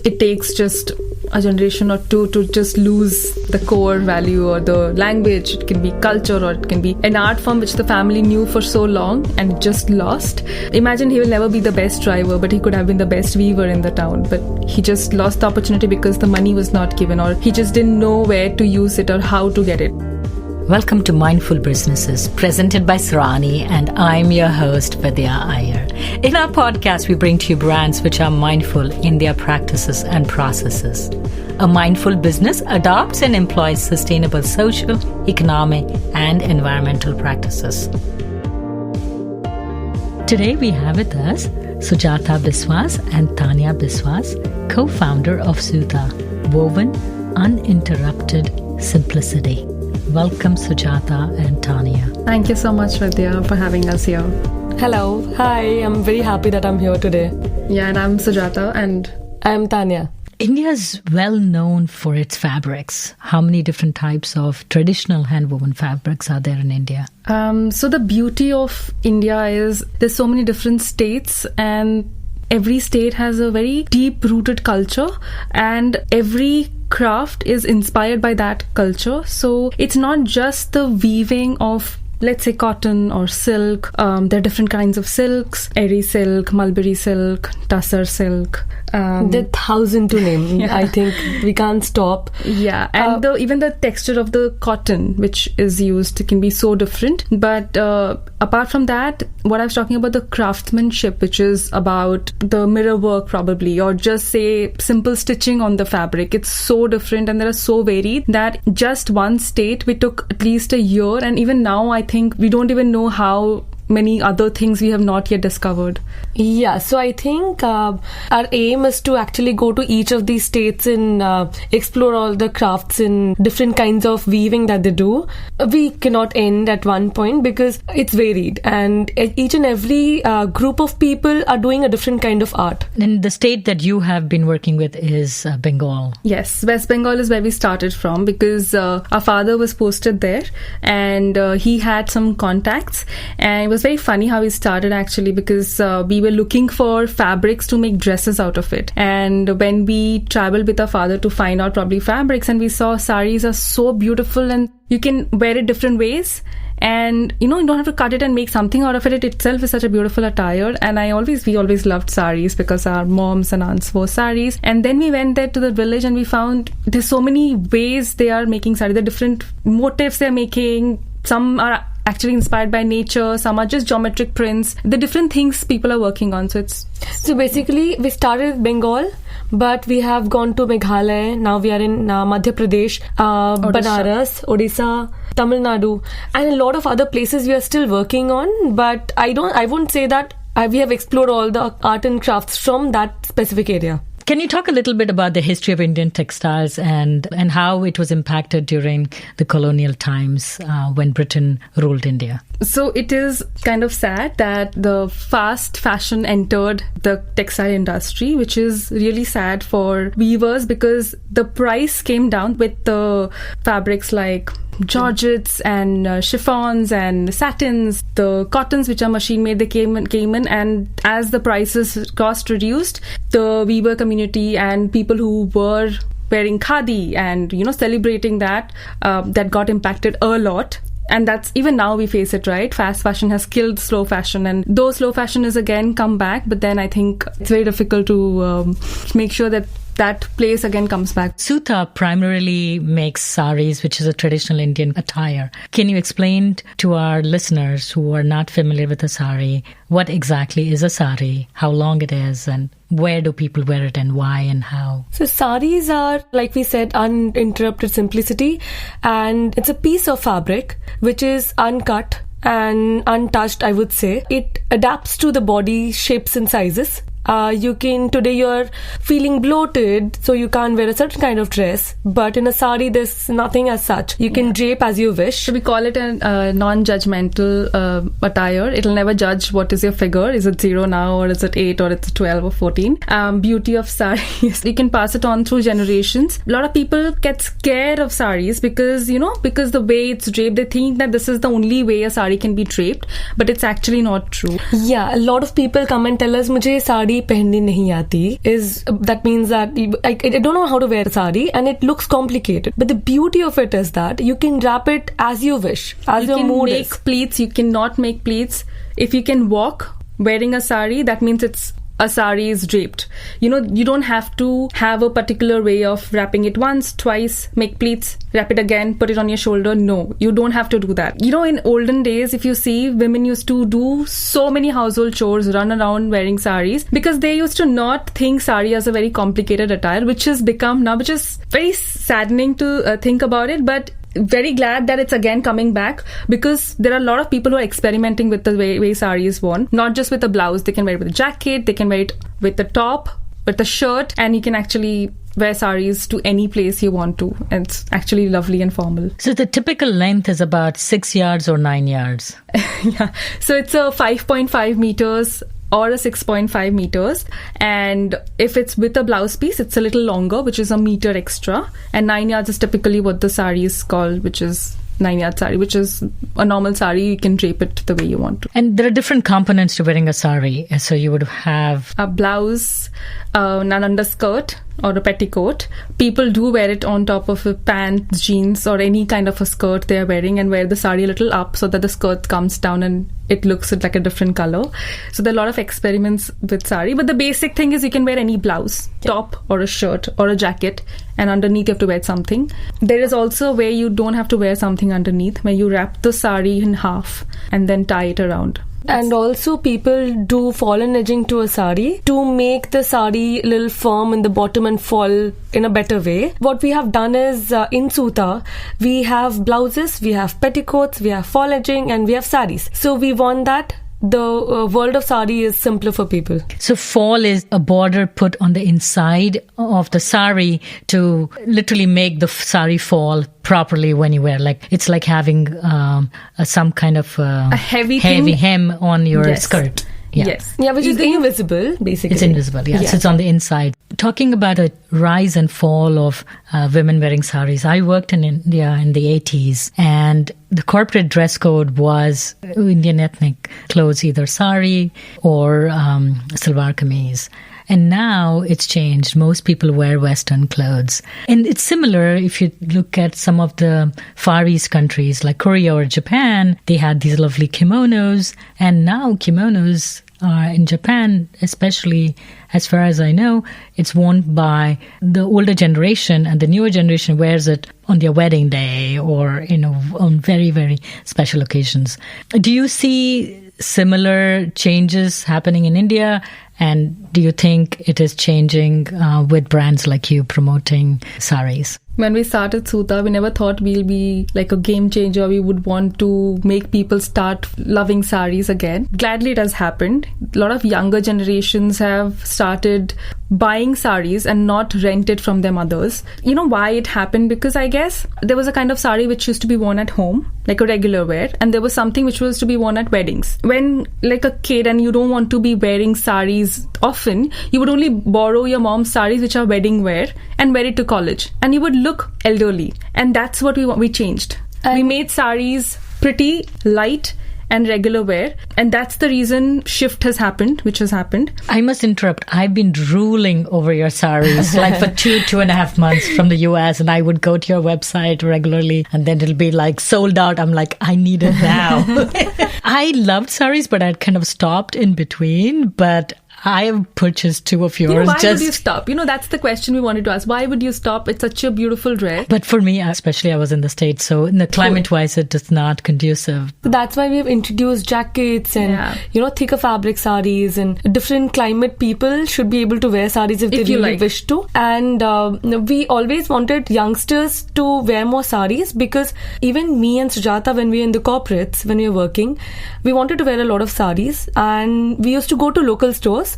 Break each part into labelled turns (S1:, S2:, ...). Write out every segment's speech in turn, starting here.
S1: it takes just a generation or two to just lose the core value or the language. It can be culture, or it can be an art form which the family knew for so long and just lost. Imagine he will never be the best driver, but he could have been the best weaver in the town. But he just lost the opportunity because the money was not given, or he just didn't know where to use it or how to get it.
S2: Welcome to Mindful Businesses, presented by Saree, and I'm your host, Vidya Iyer. In our podcast, we bring to you brands which are mindful in their practices and processes. A mindful business adopts and employs sustainable social, economic, and environmental practices. Today, we have with us Sujata Biswas and Tanya Biswas, co-founder of Suta, Woven Uninterrupted Simplicity. Welcome, Sujata and Tanya.
S1: Thank you so much, Vidya, for having us here.
S3: Hello. Hi. I'm very happy that I'm here today.
S1: Yeah, and I'm Sujata and
S3: I'm Tanya.
S2: India is well known for its fabrics. How many different types of traditional hand-woven fabrics are there in India?
S1: So the beauty of India is there's so many different states, and every state has a very deep-rooted culture, and every craft is inspired by that culture. So it's not just the weaving of, let's say, cotton or silk. There are different kinds of silks: eri silk, mulberry silk, tussar silk.
S3: There are 1,000 to name. Yeah. I think we can't stop.
S1: Yeah, and even the texture of the cotton which is used can be so different. But apart from that, what I was talking about, the craftsmanship, which is about the mirror work probably, or just say simple stitching on the fabric, it's so different and they are so varied that just one state we took at least a year, and even now I think we don't even know how many other things we have not yet discovered.
S3: Yeah, so I think our aim is to actually go to each of these states and explore all the crafts and different kinds of weaving that they do. We cannot end at one point because it's varied, and each and every group of people are doing a different kind of art.
S2: And the state that you have been working with is Bengal.
S1: Yes, West Bengal is where we started from because our father was posted there, and he had some contacts, and it was very funny how we started actually, because we were looking for fabrics to make dresses out of it. And when we traveled with our father to find out probably fabrics, and we saw sarees are so beautiful and you can wear it different ways, and you don't have to cut it and make something out of it. It itself is such a beautiful attire, and we always loved sarees because our moms and aunts wore sarees. And then we went there to the village and we found there's so many ways they are making sarees. The different motifs they're making. Some are actually inspired by nature, some are just geometric prints, the different things people are working on. So
S3: basically we started with Bengal, but we have gone to Meghalaya. Now we are in Madhya Pradesh, Banaras, Odisha, Tamil Nadu, and a lot of other places we are still working on. But I won't say that we have explored all the art and crafts from that specific area.
S2: Can you talk a little bit about the history of Indian textiles and how it was impacted during the colonial times when Britain ruled India?
S1: So it is kind of sad that the fast fashion entered the textile industry, which is really sad for weavers because the price came down with the fabrics like georgettes and chiffons and satins. The cottons which are machine made, they came in, and as the prices cost reduced, the weaver community and people who were wearing khadi and celebrating that got impacted a lot. And that's even now we face it, right? Fast fashion has killed slow fashion, and though slow fashion is again come back, but then I think it's very difficult to make sure that place again comes back.
S2: Suta primarily makes sarees, which is a traditional Indian attire. Can you explain to our listeners who are not familiar with a saree, what exactly is a saree, how long it is, and where do people wear it and why and how?
S3: So sarees are, like we said, uninterrupted simplicity, and it's a piece of fabric which is uncut and untouched, I would say. It adapts to the body shapes and sizes. Today you're feeling bloated, so you can't wear a certain kind of dress, but in a sari there's nothing as such. You can drape as you wish.
S1: So we call it a non-judgmental attire. It'll never judge what is your figure. Is it 0 now, or is it 8, or it's 12 or 14? Beauty of saris, you can pass it on through generations. A lot of people get scared of saris because the way it's draped, they think that this is the only way a sari can be draped, but it's actually not true.
S3: Yeah, a lot of people come and tell us, "Mujhe sari sari pehnni nahi aati is that means that I don't know how to wear sari and it looks complicated. But the beauty of it is that you can wrap it as you wish, as your mood is.
S1: You can make pleats, you cannot make pleats. If you can walk wearing a sari, that means a sari is draped. You don't have to have a particular way of wrapping it once, twice, make pleats, wrap it again, put it on your shoulder. No, you don't have to do that. In olden days, if you see, women used to do so many household chores, run around wearing saris, because they used to not think sari as a very complicated attire, which has become now, which is very saddening to think about it, but very glad that it's again coming back, because there are a lot of people who are experimenting with the way sari is worn. Not just with a blouse, they can wear it with a jacket, they can wear it with the top, with the shirt, and you can actually wear saris to any place you want to. And it's actually lovely and formal.
S2: So the typical length is about 6 yards or 9 yards?
S1: Yeah. So it's a 5.5 meters or a 6.5 meters, and if it's with a blouse piece, it's a little longer, which is a meter extra, and 9 yards is typically what the sari is called, which is 9-yard sari, which is a normal sari. You can drape it the way you want to.
S2: And there are different components to wearing a sari. So you would have
S1: a blouse, an underskirt or a petticoat. People do wear it on top of a pants, jeans, or any kind of a skirt they are wearing, and wear the sari a little up so that the skirt comes down and it looks like a different color. So there are a lot of experiments with sari, but the basic thing is you can wear any blouse, top or a shirt or a jacket, and underneath you have to wear something. There is also a way you don't have to wear something underneath, where you wrap the sari in half and then tie it around.
S3: And also people do fallen edging to a sari to make the sari a little firm in the bottom and fall in a better way. What we have done is in Suta, we have blouses, we have petticoats, we have fall edging, and we have saris. So we want that the world of sari is simpler for people.
S2: So fall is a border put on the inside of the sari to literally make the sari fall properly when you wear. Like it's like having some kind of
S1: a heavy
S2: hem on your skirt.
S1: Yeah. Yes.
S3: Yeah, which is invisible, basically.
S2: It's invisible, yeah. So it's on the inside. Talking about a rise and fall of women wearing saris, I worked in India in the 80s, and the corporate dress code was Indian ethnic clothes, either sari or salwar kameez. And now it's changed. Most people wear Western clothes. And it's similar if you look at some of the Far East countries like Korea or Japan. They had these lovely kimonos. And now kimonos in Japan, especially as far as I know, it's worn by the older generation, and the newer generation wears it on their wedding day or, on very, very special occasions. Do you see similar changes happening in India? And do you think it is changing with brands like you promoting saris?
S1: When we started Suta, we never thought we'll be like a game changer. We would want to make people start loving saris again. Gladly it has happened. A lot of younger generations have started buying saris and not rent it from their mothers. You know why it happened? Because I guess there was a kind of sari which used to be worn at home, like a regular wear, and there was something which was to be worn at weddings. When like a kid and you don't want to be wearing saris often, you would only borrow your mom's saris which are wedding wear and wear it to college, and you would look elderly. And that's what we changed. We made saris pretty, light and regular wear, and that's the reason shift has happened, which has happened.
S2: I must interrupt. I've been drooling over your saris like for 2.5 months from the US, and I would go to your website regularly, and then it'll be like sold out. I'm like, I need it now. I loved saris, but I'd kind of stopped in between, but I have purchased 2 of yours.
S1: Why would you stop? That's the question we wanted to ask. Why would you stop? It's such a beautiful dress.
S2: But for me, especially, I was in the States, so in the climate-wise, it is not conducive.
S3: So that's why we've introduced jackets and, thicker fabric saris, and different climate people should be able to wear saris if they really wish to. And we always wanted youngsters to wear more saris, because even me and Sujata, when we were in the corporates, when we were working, we wanted to wear a lot of saris, and we used to go to local stores,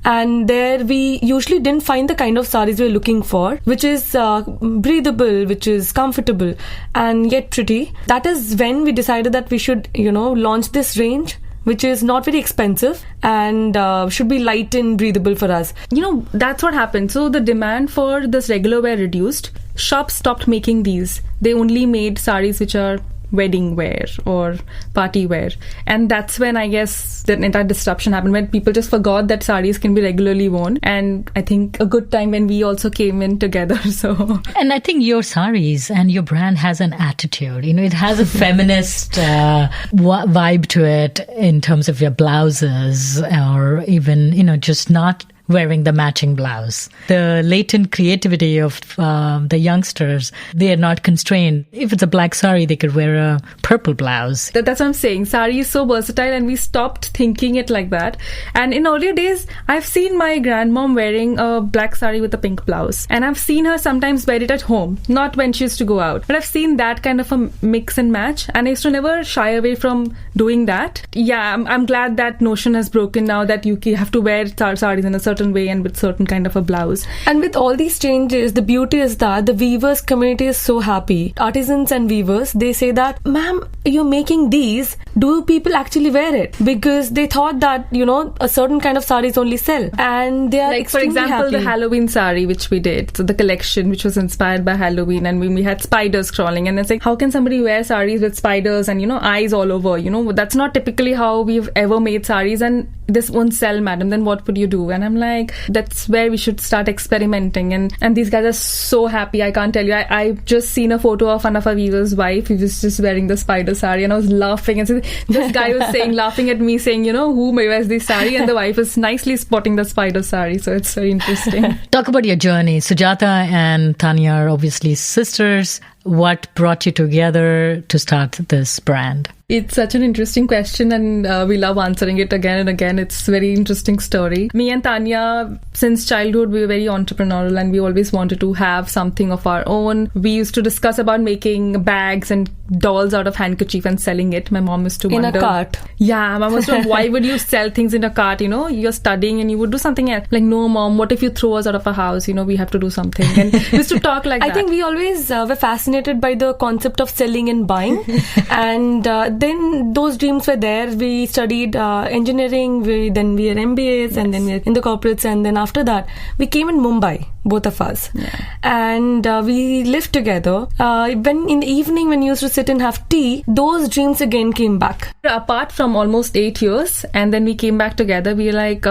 S3: and there we usually didn't find the kind of saris we were looking for, which is breathable, which is comfortable and yet pretty. That is when we decided that we should launch this range, which is not very expensive and should be light and breathable for us.
S1: That's what happened. So the demand for this regular wear reduced. Shops stopped making these. They only made saris which are wedding wear or party wear. And that's when I guess the entire disruption happened, when people just forgot that sarees can be regularly worn. And I think a good time when we also came in together. So,
S2: and I think your sarees and your brand has an attitude. You know, it has a feminist vibe to it in terms of your blouses, or even, you know, just not wearing the matching blouse. The latent creativity of the youngsters, they are not constrained. If it's a black saree, they could wear a purple blouse.
S1: That's what I'm saying. Saree is so versatile, and we stopped thinking it like that. And in earlier days, I've seen my grandmom wearing a black saree with a pink blouse. And I've seen her sometimes wear it at home, not when she used to go out. But I've seen that kind of a mix and match. And I used to never shy away from doing that. Yeah, I'm glad that notion has broken now, that you have to wear sarees in a certain way and with certain kind of a blouse.
S3: And with all these changes, the beauty is that the weavers community is so happy. Artisans and weavers, they say that, ma'am, you're making these, do people actually wear it? Because they thought that, you know, a certain kind of sarees only sell, and they are
S1: like, for example,
S3: happy.
S1: The Halloween saree which we did, so the collection which was inspired by Halloween, and we had spiders crawling, and it's like, how can somebody wear sarees with spiders and, you know, eyes all over? You know, that's not typically how we've ever made sarees, and this won't sell, madam, then what would you do? And I'm like, that's where we should start experimenting. And these guys are so happy, I can't tell you. I just seen a photo of one of our weaver's wife. He was just wearing the spider saree, and I was laughing, and so this guy was saying, laughing at me, saying, you know, who wears this saree? And the wife is nicely spotting the spider saree. So it's very interesting.
S2: Talk about your journey. Sujata and Tanya are obviously sisters. What brought you together to start this brand?
S1: It's such an interesting question, and we love answering it again and again. It's a very interesting story. Me and Tanya, since childhood, we were very entrepreneurial, and we always wanted to have something of our own. We used to discuss about making bags and dolls out of handkerchief and selling it. My mom used to wonder.
S3: In a cart.
S1: Yeah, my mom used to wonder, why would you sell things in a cart? You know, you're studying and you would do something else. Like, no, mom, what if you throw us out of a house? You know, we have to do something. And we used to talk like that.
S3: I think we always were fascinated by the concept of selling and buying. And then those dreams were there. We studied engineering, then we were MBAs, and then we were in the corporates, and then after that we came in Mumbai, both of us.
S1: Yeah.
S3: And we lived together. When in the evening, when you used to sit and have tea, those dreams again came back.
S1: Apart from almost 8 years, and then we came back together, we were like,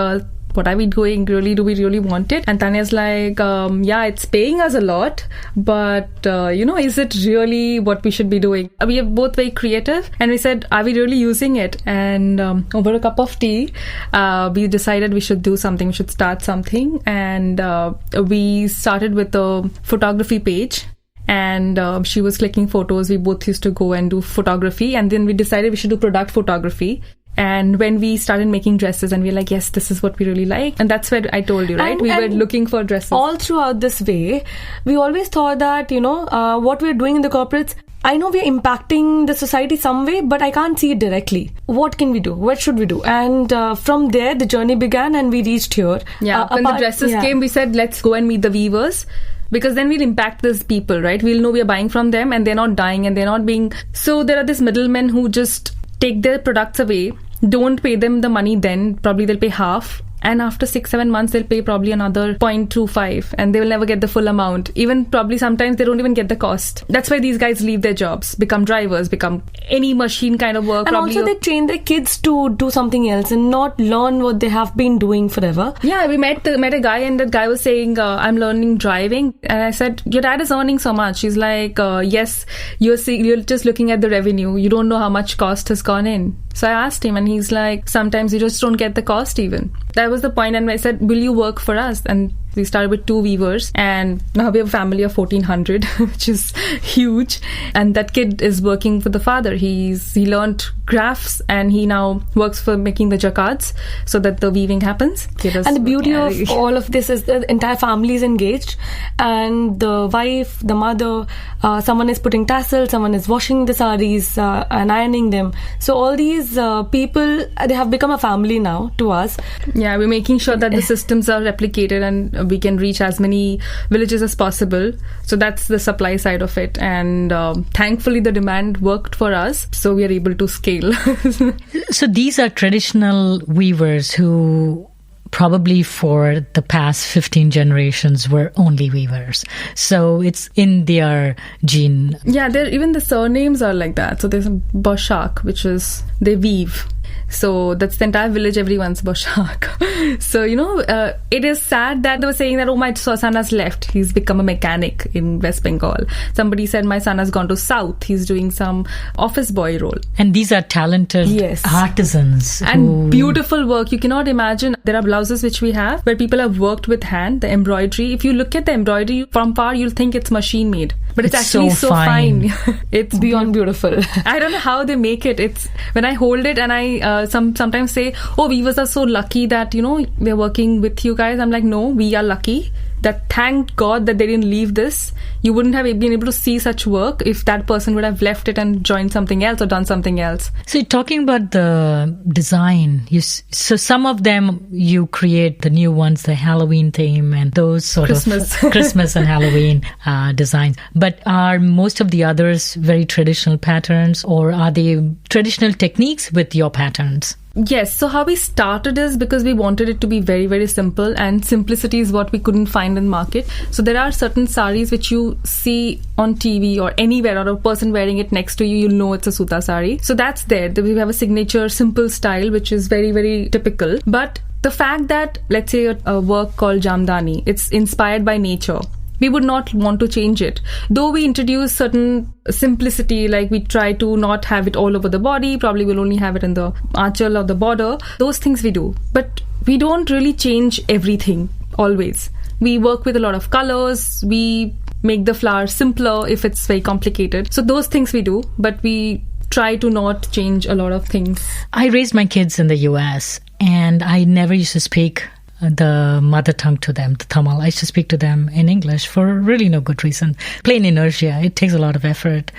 S1: what are we doing? Really, do we really want it? And Tanya's like, yeah, it's paying us a lot, but you know, is it really what we should be doing? We are both very creative, and we said, are we really using it? And over a cup of tea, we decided we should do something. We should start something, and we started with a photography page. And she was clicking photos. We both used to go and do photography, and then we decided we should do product photography. And when we started making dresses, and we were like, yes, this is what we really like. And that's where I told you, right? We were looking for dresses.
S3: All throughout this way, we always thought that, you know, what we're doing in the corporates, I know we're impacting the society some way, but I can't see it directly. What can we do? What should we do? And from there, the journey began, and we reached here.
S1: Yeah, when the dresses came, we said, let's go and meet the weavers. Because then we'll impact these people, right? We'll know we are buying from them, and they're not dying, and they're not being... So there are these middlemen who just take their products away, don't pay them the money then, probably they'll pay half, and after 6-7 months they'll pay probably another 0.25, and they will never get the full amount. Even probably sometimes they don't even get the cost. That's why these guys leave their jobs, become drivers, become any machine kind of work.
S3: And also they train their kids to do something else and not learn what they have been doing forever.
S1: Yeah, we met a guy, and that guy was saying, I'm learning driving. And I said, your dad is earning so much. He's like, yes, you're just looking at the revenue. You don't know how much cost has gone in. So I asked him, and he's like, sometimes you just don't get the cost even. That was the point. And I said, will you work for us? And we started with 2 weavers, and now we have a family of 1,400, which is huge. And that kid is working for the father. He learned crafts, and he now works for making the jacquards so that the weaving happens.
S3: And the beauty of all of this is the entire family is engaged, and the wife, the mother, someone is putting tassels, someone is washing the sarees and ironing them. So all these people, they have become a family now to us.
S1: Yeah, we're making sure that the systems are replicated, and we can reach as many villages as possible. So that's the supply side of it, and thankfully the demand worked for us, so we are able to scale.
S2: So these are traditional weavers who probably for the past 15 generations were only weavers. So it's in their gene.
S1: Yeah, even the surnames are like that. So there's a Boshak, which is they weave. So that's the entire village, everyone's Boshak. So, it is sad that they were saying that, oh, my son has left. He's become a mechanic in West Bengal. Somebody said, my son has gone to South. He's doing some office boy role.
S2: And these are talented artisans.
S1: And beautiful work. You cannot imagine. There are blouses which we have where people have worked with hand, the embroidery. If you look at the embroidery from far, you'll think it's machine made. But it's actually so fine. It's
S3: beyond beautiful.
S1: I don't know how they make it. It's when I hold it and I sometimes say, oh, weavers are so lucky that, they're working with you guys. I'm like, no, we are lucky. That thank God that they didn't leave this. You wouldn't have been able to see such work if that person would have left it and joined something else or done something else.
S2: So talking about the design, so some of them you create the new ones, the Halloween theme and those sort of Christmas and Halloween designs. But are most of the others very traditional patterns, or are they traditional techniques with your patterns?
S1: Yes. So how we started is because we wanted it to be very, very simple, and simplicity is what we couldn't find in the market. So there are certain sarees which you see on TV or anywhere, or a person wearing it next to you, you'll know it's a Suta saree. So that's there. We have a signature simple style which is very, very typical. But the fact that, let's say, a work called Jamdani, it's inspired by nature. We would not want to change it. Though we introduce certain simplicity, like we try to not have it all over the body, probably we'll only have it in the aanchal or the border. Those things we do. But we don't really change everything, always. We work with a lot of colors. We make the flower simpler if it's very complicated. So those things we do, but we try to not change a lot of things.
S2: I raised my kids in the US, and I never used to speak the mother tongue to them, the Tamil. I used to speak to them in English for really no good reason. Plain inertia. It takes a lot of effort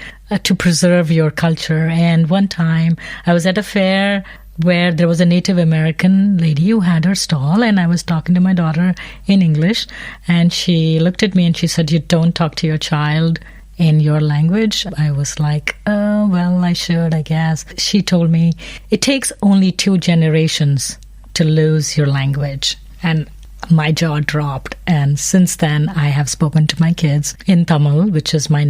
S2: to preserve your culture. And one time I was at a fair where there was a Native American lady who had her stall, and I was talking to my daughter in English, and she looked at me and she said, "You don't talk to your child in your language." I was like, oh, well, I should, I guess. She told me, it takes only 2 generations to lose your language. And my jaw dropped. And since then, I have spoken to my kids in Tamil, which is my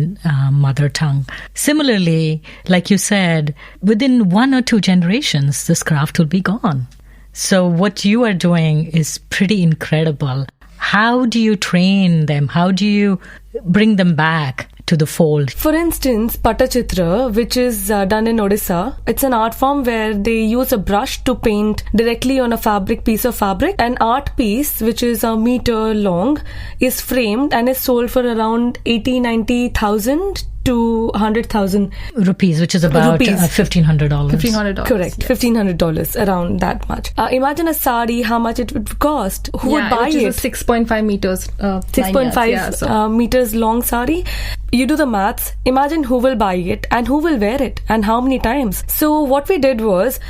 S2: mother tongue. Similarly, like you said, within 1 or 2 generations, this craft will be gone. So what you are doing is pretty incredible. How do you train them? How do you bring them back to the fold?
S3: For instance, Patachitra, which is done in Odisha, it's an art form where they use a brush to paint directly on a piece of fabric. An art piece, which is a meter long, is framed and is sold for around 80,000-90,000 to 100,000
S2: rupees, which is about $1,500.
S1: $1,500.
S3: Correct, yes. $1,500, around that much. Imagine a sari, how much it would cost. Who would buy it?
S1: Is 6.5 meters.
S3: 6.5 meters long sari. You do the maths. Imagine who will buy it and who will wear it and how many times. So what we did was,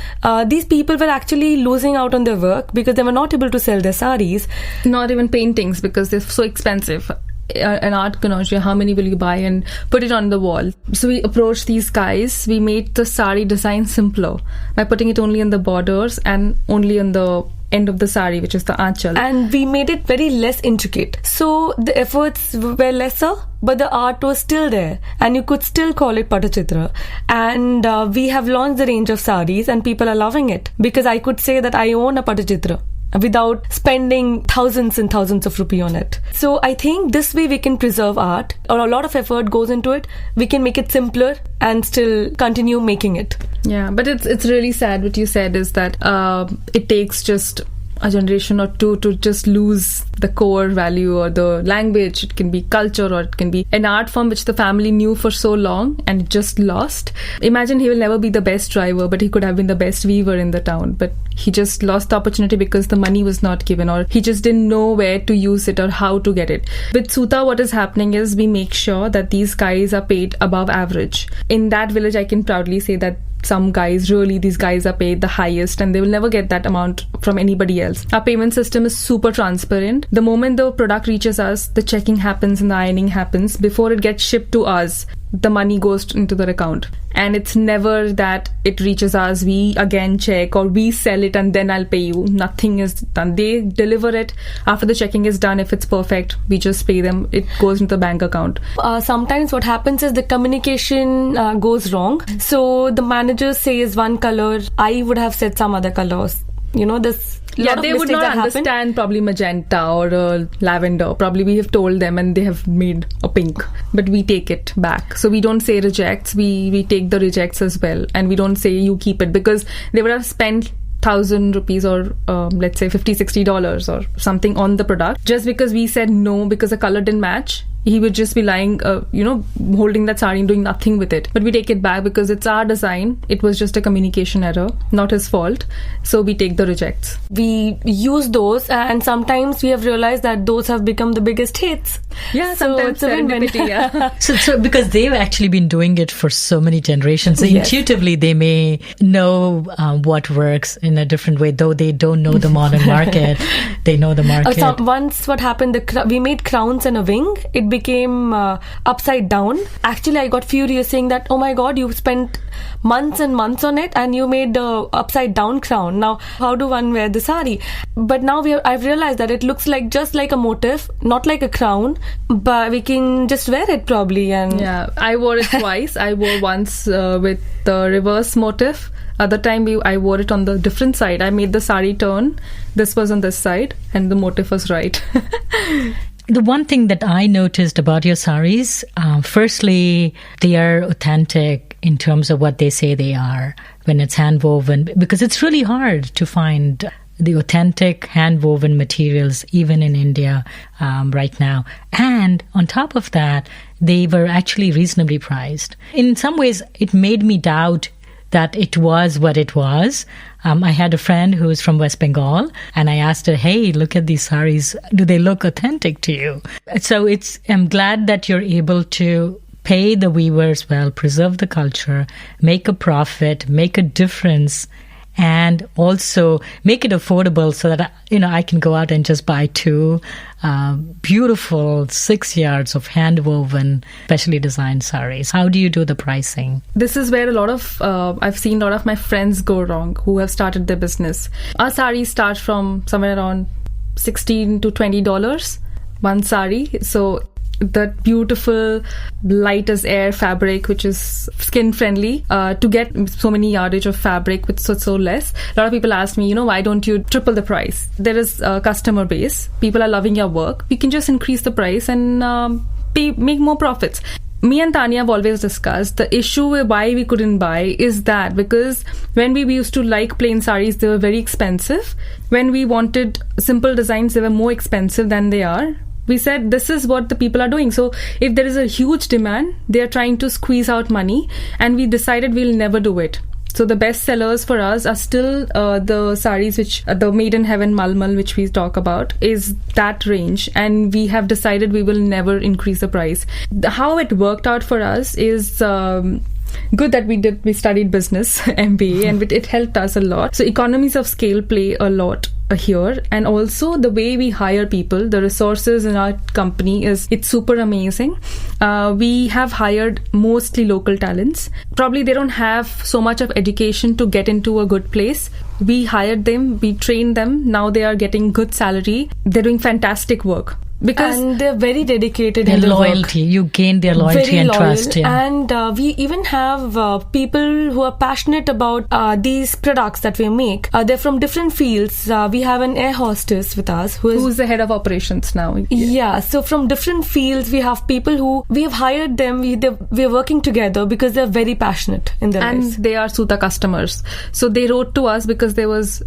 S3: these people were actually losing out on their work because they were not able to sell their saris.
S1: Not even paintings because they're so expensive. An art connoisseur, how many will you buy and put it on the wall? So we approached these guys. We made the sari design simpler by putting it only on the borders and only on the end of the sari, which is the aanchal.
S3: And we made it very less intricate. So the efforts were lesser, but the art was still there. And you could still call it Patachitra. And we have launched the range of saris and people are loving it. Because I could say that I own a Patachitra without spending thousands and thousands of rupees on it. So I think this way we can preserve art, or a lot of effort goes into it. We can make it simpler and still continue making it.
S1: Yeah, but it's really sad what you said is that it takes just a generation or two to just lose the core value or the language. It can be culture or it can be an art form which the family knew for so long and it just lost. Imagine he will never be the best driver, but he could have been the best weaver in the town. But he just lost the opportunity because the money was not given, or he just didn't know where to use it or how to get it. With Suta, what is happening is we make sure that these guys are paid above average. In that village, I can proudly say that some guys, really, these guys are paid the highest and they will never get that amount from anybody else. Our payment system is super transparent. The moment the product reaches us, the checking happens and the ironing happens. Before it gets shipped to us, the money goes into their account. And it's never that it reaches us, we again check, or we sell it and then I'll pay you. Nothing is done. They deliver it. After the checking is done, if it's perfect, we just pay them. It goes into the bank account.
S3: Sometimes what happens is the communication goes wrong. So the manager says one color, I would have said some other colors. This.
S1: Yeah, they would not understand probably magenta or lavender. Probably we have told them and they have made a pink. But we take it back. So we don't say rejects. We take the rejects as well. And we don't say you keep it, because they would have spent 1,000 rupees or let's say $50-$60 or something on the product. Just because we said no because the color didn't match, he would just be lying, holding that sari and doing nothing with it. But we take it back because it's our design. It was just a communication error, not his fault. So we take the rejects.
S3: We use those, and sometimes we have realized that those have become the biggest hits.
S1: Yeah, sometimes
S3: so
S1: serendipity. Yeah.
S2: So because they've actually been doing it for so many generations, so yes. Intuitively they may know what works in a different way, though they don't know the modern market. They know the market.
S3: Once what happened, we made crowns and a wing. It became upside down. Actually, I got furious saying that, oh my God, you spent months and months on it and you made the upside down crown. Now, how do one wear the sari? But now I've realized that it looks just like a motif, not like a crown, but we can just wear it probably. And
S1: yeah, I wore it twice. I wore once with the reverse motif. Other time I wore it on the different side. I made the sari turn. This was on this side and the motif was right.
S2: The one thing that I noticed about your saris, firstly, they are authentic in terms of what they say they are when it's hand woven, because it's really hard to find the authentic hand woven materials even in India right now. And on top of that, they were actually reasonably priced. In some ways, it made me doubt that it was what it was. I had a friend who was from West Bengal, and I asked her, hey, look at these saris. Do they look authentic to you? So I'm glad that you're able to pay the weavers well, preserve the culture, make a profit, make a difference, and also make it affordable so that I can go out and just buy two beautiful 6 yards of hand-woven, specially designed saris. How do you do the pricing?
S1: This is where I've seen a lot of my friends go wrong who have started their business. Our saris start from somewhere around $16 to $20, one sari. So that beautiful light as air fabric, which is skin friendly, to get so many yardage of fabric with so less. A lot of people ask me, why don't you triple the price? There is a customer base. People are loving your work. We can just increase the price and make more profits. Me and Tanya have always discussed the issue with why we couldn't buy is that because when we used to like plain saris, they were very expensive. When we wanted simple designs, they were more expensive than they are. We said this is what the people are doing. So if there is a huge demand, they are trying to squeeze out money, and we decided we'll never do it. So the best sellers for us are still the saris, which the Maiden Heaven Malmal, which we talk about, is that range. And we have decided we will never increase the price. How it worked out for us is good that we studied business MBA, and it helped us a lot. So economies of scale play a lot here, and also the way we hire people, the resources in our company it's super amazing. We have hired mostly local talents. Probably they don't have so much of education to get into a good place. We hired them, we trained them. Now they are getting good salary. They're doing fantastic work.
S3: And they're very dedicated
S2: in
S3: their
S2: loyalty.
S3: Work.
S2: You gain their loyalty
S3: very
S2: and
S3: loyal.
S2: trust. Yeah.
S3: And we even have people who are passionate about these products that we make. They're from different fields. We have an air hostess with us who's
S1: the head of operations now.
S3: Yeah. So from different fields, we have people who we have hired them. We're working together because they're very passionate in their lives.
S1: And they are Suta customers. So they wrote to us because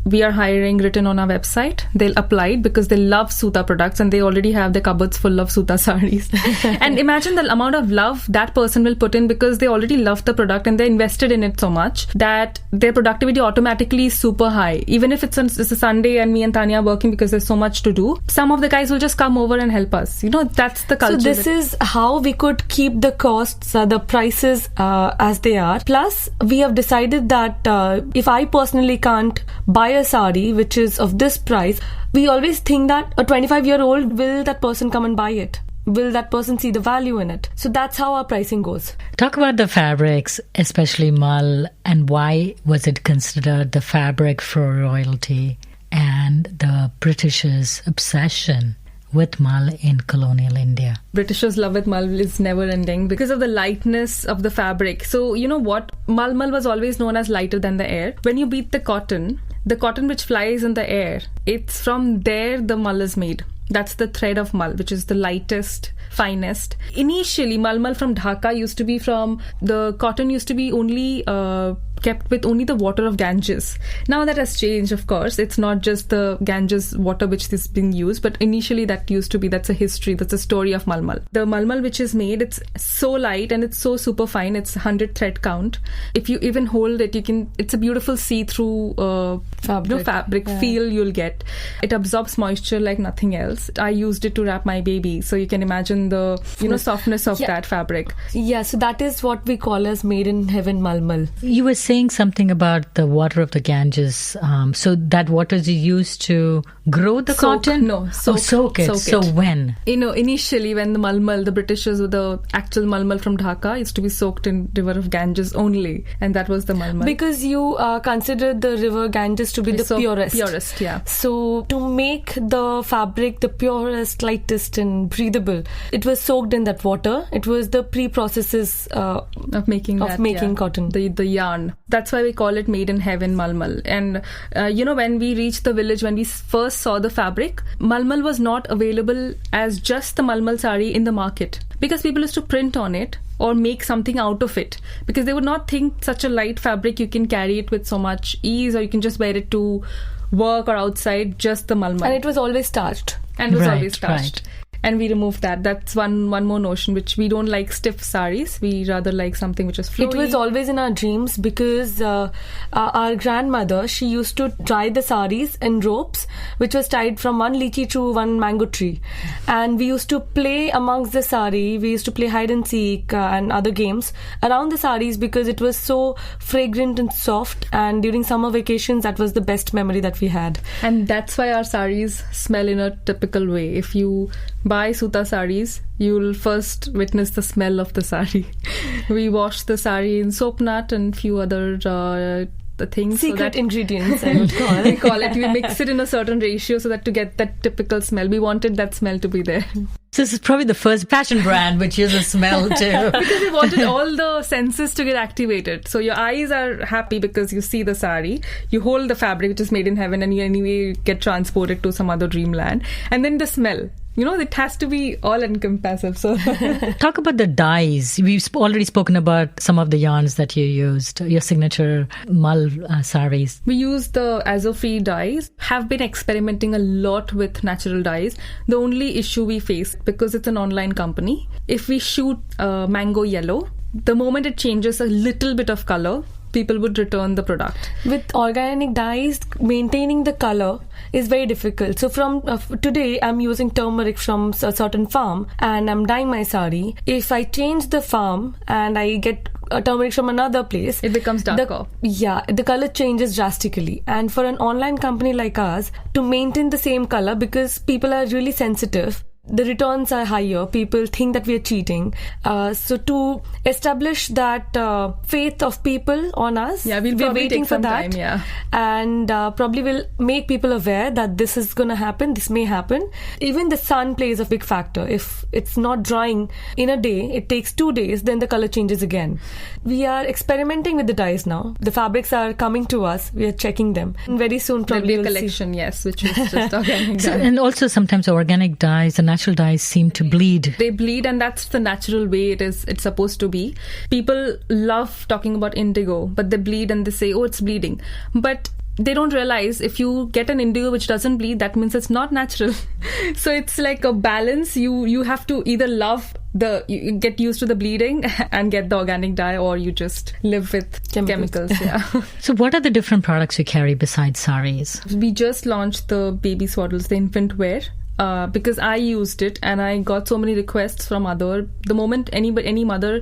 S1: we are hiring written on our website. They'll apply because they love Suta products and they already have the cupboards full of Suta saris. And imagine the amount of love that person will put in because they already love the product and they invested in it so much that their productivity automatically is super high. Even if it's a Sunday and me and Tanya are working because there's so much to do, some of the guys will just come over and help us. That's the culture.
S3: So this is how we could keep the costs, the prices as they are. Plus, we have decided that if I personally can't buy a sari which is of this price, we always think that a 25-year-old, will that person come and buy it? will that person see the value in it? So that's how our pricing goes.
S2: Talk about the fabrics, especially mull, and why was it considered the fabric for royalty and the Britishers' obsession with mull in colonial India?
S1: Britishers' love with mull is never ending because of the lightness of the fabric. So you know what? Mull was always known as lighter than the air. When you beat the cotton which flies in the air, it's from there the mull is made. That's the thread of mull, which is the lightest, finest. Initially, mull from Dhaka used to be the cotton used to be only kept with only the water of Ganges. Now that has changed, of course. It's not just the Ganges water which is being used, but initially that's a history, that's a story of mull. The mull which is made, it's so light and it's so super fine. It's 100 thread count. If you even hold it, it's a beautiful see-through fabric feel you'll get. It absorbs moisture like nothing else. I used it to wrap my baby, so you can imagine the softness of that fabric.
S3: Yeah, so that is what we call as made in heaven mull.
S2: You were saying something about the water of the Ganges. So that water is used to grow the cotton?
S1: No,
S2: soak it. So when?
S1: Initially when the mull, the Britishers with the actual mull from Dhaka used to be soaked in river of Ganges only, and that was the mull.
S3: Because you consider the river Ganges to be the purest.
S1: Purest, yeah.
S3: So to make the fabric the purest, lightest and breathable, it was soaked in that water. It was the pre-processes
S1: of making
S3: cotton.
S1: The yarn. That's why we call it made in heaven mull. And when we reached the village, when we first saw the fabric, mull was not available as just the mull saree in the market, because people used to print on it or make something out of it, because they would not think such a light fabric you can carry it with so much ease, or you can just wear it to work or outside, just the mull.
S3: And it was always starched.
S2: Right.
S1: And we removed that. That's one more notion, which we don't like stiff sarees. We rather like something which is flowy.
S3: It was always in our dreams because our grandmother, she used to tie the sarees in ropes, which was tied from one lychee to one mango tree. And we used to play amongst the saree. We used to play hide and seek and other games around the sarees because it was so fragrant and soft. And during summer vacations, that was the best memory that we had.
S1: And that's why our sarees smell in a typical way. If you buy Suta sarees, you'll first witness the smell of the saree. We wash the saree in soap nut and few other things.
S3: Secret ingredients, I would call it.
S1: We call it. We mix it in a certain ratio so that to get that typical smell. We wanted that smell to be there.
S2: So this is probably the first fashion brand which uses smell too.
S1: Because we wanted all the senses to get activated. So your eyes are happy because you see the saree, you hold the fabric which is made in heaven, and you anyway get transported to some other dreamland. And then the smell. It has to be all-encompassing. So,
S2: talk about the dyes. We've already spoken about some of the yarns that you used, your signature mull sarees.
S1: We use the azo-free dyes. Have been experimenting a lot with natural dyes. The only issue we face, because it's an online company, if we shoot mango yellow, the moment it changes a little bit of color, people would return the product.
S3: With organic dyes, maintaining the color is very difficult. So from today, I'm using turmeric from a certain farm and I'm dyeing my saree. If I change the farm and I get turmeric from another place,
S1: it becomes darker.
S3: The color changes drastically. And for an online company like ours, to maintain the same color, because people are really sensitive, the returns are higher. People think that we are cheating. So to establish that faith of people on us, we're waiting for that.
S1: Time,
S3: and probably will make people aware that this is going to happen, this may happen. Even the sun plays a big factor. If it's not drying in a day, it takes 2 days, then the color changes again. We are experimenting with the dyes now. The fabrics are coming to us. We are checking them. And very soon probably
S1: there'll be a collection, which is just organic dye.
S2: And also sometimes organic dyes, the natural dyes seem to bleed.
S1: They bleed, and that's the natural way it's supposed to be. People love talking about indigo, but they bleed and they say, oh, it's bleeding. But they don't realize if you get an indigo which doesn't bleed, that means it's not natural. So it's like a balance. You have to either you get used to the bleeding and get the organic dye, or you just live with chemicals.
S2: So what are the different products you carry besides sarees?
S1: We just launched the baby swaddles, the infant wear. because I used it and I got so many requests from the moment any mother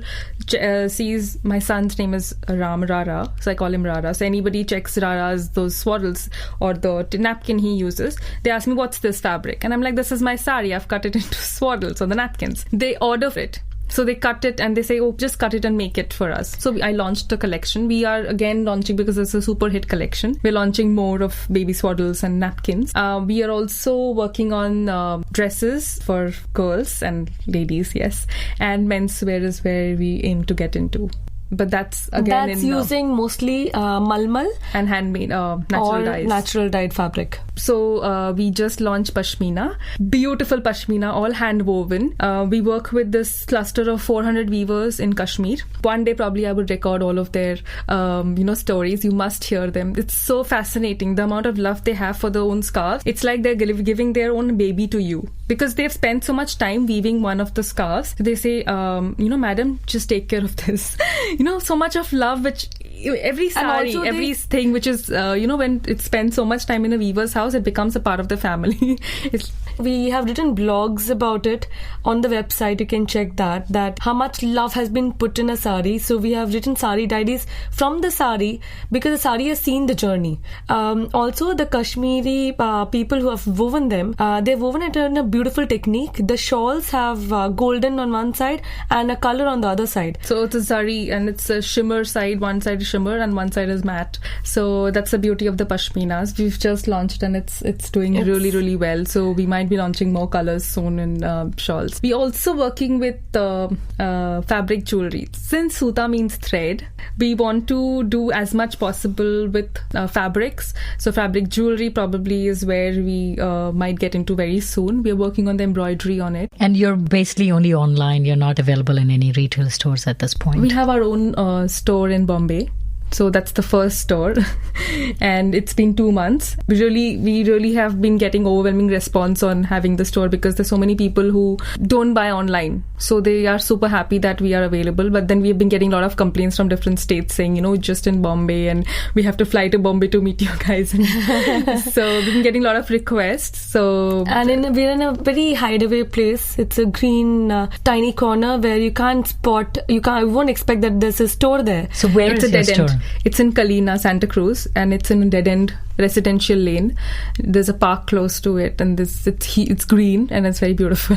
S1: sees my son's name is Rara, so I call him Rara. So anybody checks Rara's those swaddles or the napkin he uses, they ask me, what's this fabric? And I'm like, this is my sari. I've cut it into swaddles or the napkins. They order it. So they cut it and they say, oh, just cut it and make it for us. So I launched a collection. We are again launching, because it's a super hit collection, we're launching more of baby swaddles and napkins. We are also working on dresses for girls and ladies, yes. And menswear is where we aim to get into. But that's again
S3: using mostly malmal
S1: and handmade natural dyes.
S3: Natural dyed fabric.
S1: So we just launched pashmina, beautiful pashmina, all hand woven. We work with this cluster of 400 weavers in Kashmir. One day probably I would record all of their stories. You must hear them. It's so fascinating, the amount of love they have for their own scarves. It's like they're giving their own baby to you, because they've spent so much time weaving one of the scarves. They say, madam, just take care of this. So much of love, which every sari, everything which is, when it spends so much time in a weaver's house, it becomes a part of the family.
S3: We have written blogs about it on the website. You can check that how much love has been put in a sari. So we have written sari diaries from the sari, because the sari has seen the journey. Also, the Kashmiri people who have woven them, they've woven it in a beautiful technique. The shawls have golden on one side and a color on the other side.
S1: So it's a sari and it's a shimmer side. One side is shimmer and one side is matte. So that's the beauty of the pashminas. We've just launched and it's doing really, really well. So we might be launching more colors soon in shawls. We're also working with fabric jewelry. Since Suta means thread, we want to do as much possible with fabrics. So fabric jewelry probably is where we might get into very soon. We're working on the embroidery on it.
S2: And you're basically only online. You're not available in any retail stores at this point.
S1: We have our own store in Bombay. So that's the first store and it's been 2 months. We really have been getting overwhelming response on having the store, because there's so many people who don't buy online. So they are super happy that we are available. But then we've been getting a lot of complaints from different states saying, just in Bombay and we have to fly to Bombay to meet you guys. So we've been getting a lot of requests.
S3: And we're in a very hideaway place. It's a green tiny corner where you won't expect that there's a store there.
S2: So where is your store?
S1: It's in Kalina, Santa Cruz, and it's in a dead-end residential lane. There's a park close to it, and it's green and it's very beautiful.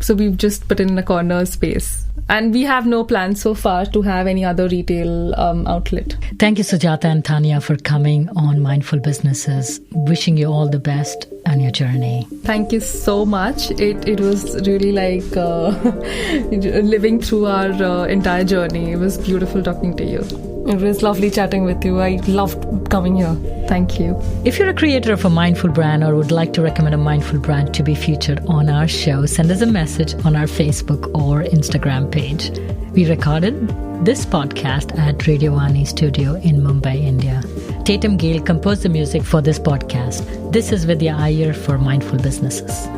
S1: So we've just put it in a corner space. And we have no plans so far to have any other retail outlet.
S2: Thank you, Sujata and Tanya, for coming on Mindful Businesses. Wishing you all the best on your journey.
S1: Thank you so much. It was really like living through our entire journey. It was beautiful talking to you.
S3: It was lovely chatting with you. I loved coming here.
S1: Thank you.
S2: If you're a creator of a mindful brand or would like to recommend a mindful brand to be featured on our show, send us a message on our Facebook or Instagram page. We recorded this podcast at Radio Vani Studio in Mumbai, India. Tatum Gale composed the music for this podcast. This is Vidya Iyer for Mindful Businesses.